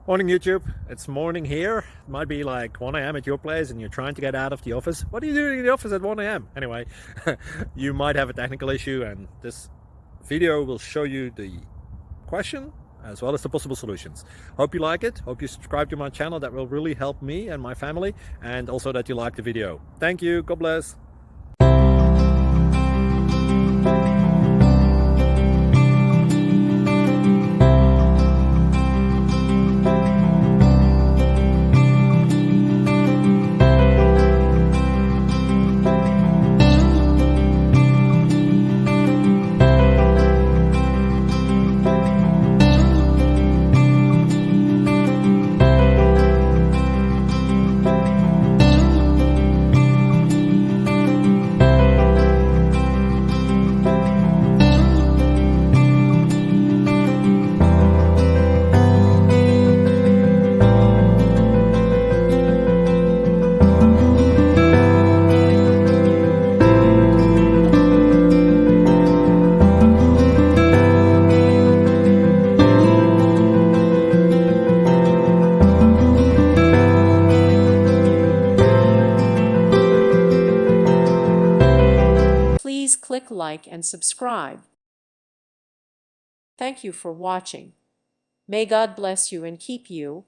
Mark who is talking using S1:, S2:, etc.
S1: Morning YouTube, it's morning here. It might be like 1 a.m. at your place and you're trying to get out of the office. What are you doing in the office at 1 a.m.? Anyway, you might have a technical issue and this video will show you the question as well as the possible solutions. Hope you like it, hope you subscribe to my channel. That will really help me and my family, and also that you like the video. Thank you, God bless.
S2: Please click like and subscribe. Thank you for watching. May God bless you and keep you.